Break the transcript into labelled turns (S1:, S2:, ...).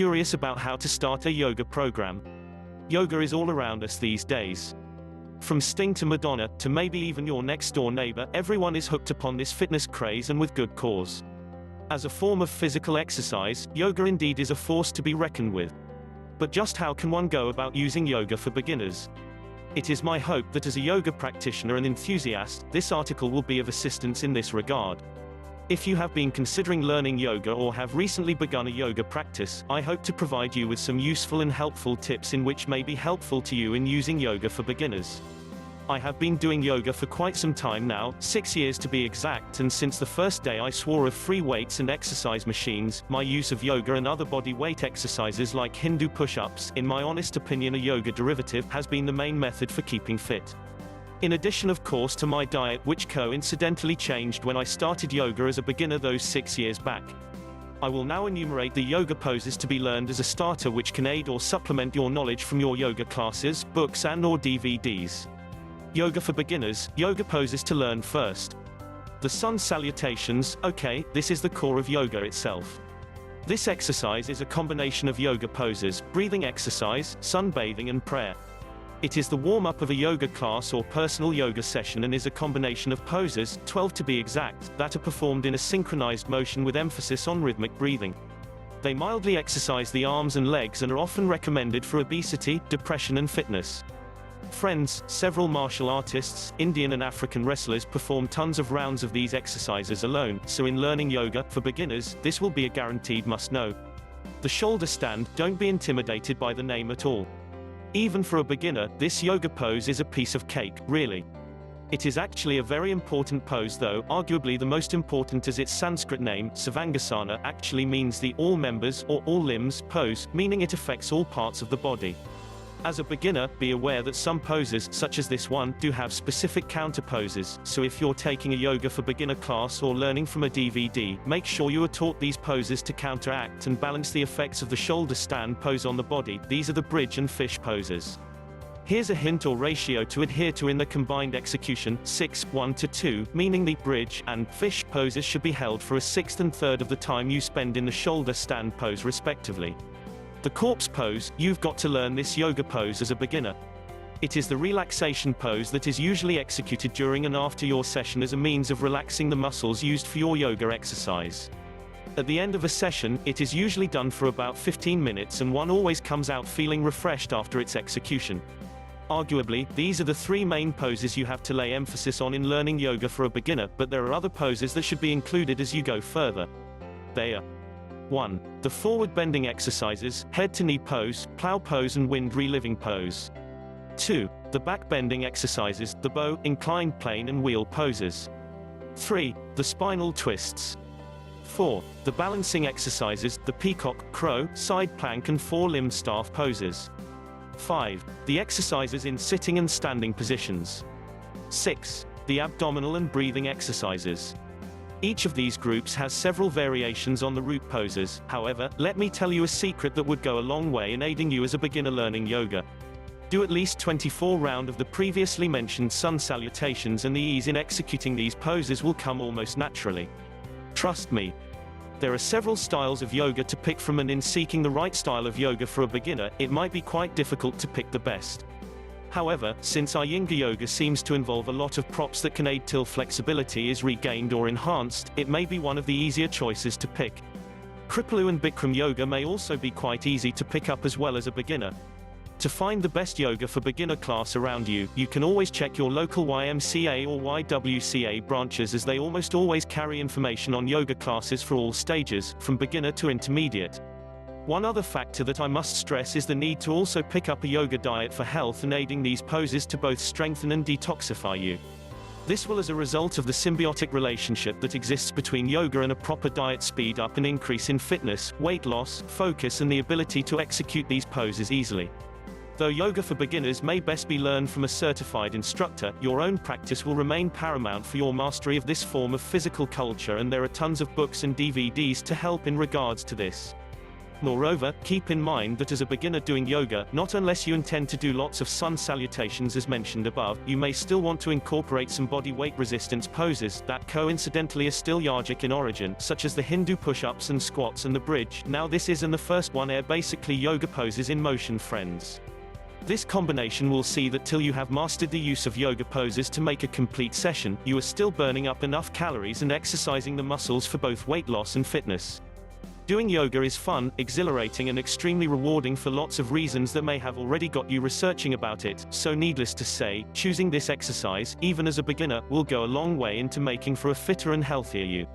S1: curious about how to start a yoga program. Yoga is all around us these days. From Sting to Madonna, to maybe even your next-door neighbor, everyone is hooked upon this fitness craze, and with good cause. As a form of physical exercise, yoga indeed is a force to be reckoned with. But just how can one go about using yoga for beginners? It is my hope that as a yoga practitioner and enthusiast, this article will be of assistance in this regard. If you have been considering learning yoga or have recently begun a yoga practice, I hope to provide you with some useful and helpful tips in which may be helpful to you in using yoga for beginners. I have been doing yoga for quite some time now, 6 years to be exact, and since the first day I swore of free weights and exercise machines, my use of yoga and other body weight exercises like Hindu push-ups, in my honest opinion a yoga derivative, has been the main method for keeping fit. In addition of course to my diet, which coincidentally changed when I started yoga as a beginner those 6 years back. I will now enumerate the yoga poses to be learned as a starter which can aid or supplement your knowledge from your yoga classes, books and/or DVDs. Yoga for beginners, yoga poses to learn first. The sun salutations, okay, this is the core of yoga itself. This exercise is a combination of yoga poses, breathing exercise, sunbathing and prayer. It is the warm-up of a yoga class or personal yoga session and is a combination of poses, 12 to be exact, that are performed in a synchronized motion with emphasis on rhythmic breathing. They mildly exercise the arms and legs and are often recommended for obesity, depression and fitness. Friends, several martial artists, Indian and African wrestlers perform tons of rounds of these exercises alone, so in learning yoga for beginners, this will be a guaranteed must-know. The shoulder stand, don't be intimidated by the name at all. Even for a beginner, this yoga pose is a piece of cake, really. It is actually a very important pose though, arguably the most important, as its Sanskrit name, Savangasana, actually means the all members or all limbs pose, meaning it affects all parts of the body. As a beginner, be aware that some poses, such as this one, do have specific counter poses, so if you're taking a yoga for beginner class or learning from a DVD, make sure you are taught these poses to counteract and balance the effects of the shoulder stand pose on the body. These are the bridge and fish poses. Here's a hint or ratio to adhere to in the combined execution, 6:1:2, meaning the bridge and fish poses should be held for a sixth and third of the time you spend in the shoulder stand pose respectively. The corpse pose, you've got to learn this yoga pose as a beginner. It is the relaxation pose that is usually executed during and after your session as a means of relaxing the muscles used for your yoga exercise. At the end of a session, it is usually done for about 15 minutes and one always comes out feeling refreshed after its execution. Arguably, these are the three main poses you have to lay emphasis on in learning yoga for a beginner, but there are other poses that should be included as you go further. They are 1. The forward bending exercises, head to knee pose, plow pose and wind reliving pose. 2. The back bending exercises, the bow, inclined plane and wheel poses. 3. The spinal twists. 4. The balancing exercises, the peacock, crow, side plank and four-limbed staff poses. 5. The exercises in sitting and standing positions. 6. The abdominal and breathing exercises. Each of these groups has several variations on the root poses. However, let me tell you a secret that would go a long way in aiding you as a beginner learning yoga. Do at least 24 rounds of the previously mentioned sun salutations and the ease in executing these poses will come almost naturally. Trust me. There are several styles of yoga to pick from, and in seeking the right style of yoga for a beginner, it might be quite difficult to pick the best. However, since Iyengar yoga seems to involve a lot of props that can aid till flexibility is regained or enhanced, it may be one of the easier choices to pick. Kripalu and Bikram yoga may also be quite easy to pick up as well as a beginner. To find the best yoga for beginner class around you, you can always check your local YMCA or YWCA branches, as they almost always carry information on yoga classes for all stages, from beginner to intermediate. One other factor that I must stress is the need to also pick up a yoga diet for health and aiding these poses to both strengthen and detoxify you. This will, as a result of the symbiotic relationship that exists between yoga and a proper diet, speed up an increase in fitness, weight loss, focus and the ability to execute these poses easily. Though yoga for beginners may best be learned from a certified instructor, your own practice will remain paramount for your mastery of this form of physical culture, and there are tons of books and DVDs to help in regards to this. Moreover, keep in mind that as a beginner doing yoga, not unless you intend to do lots of sun salutations as mentioned above, you may still want to incorporate some body weight resistance poses that coincidentally are still yogic in origin, such as the Hindu push-ups and squats and the bridge. Now this is and the first one are basically yoga poses in motion, friends. This combination will see that till you have mastered the use of yoga poses to make a complete session, you are still burning up enough calories and exercising the muscles for both weight loss and fitness. Doing yoga is fun, exhilarating and extremely rewarding for lots of reasons that may have already got you researching about it, so needless to say, choosing this exercise, even as a beginner, will go a long way into making for a fitter and healthier you.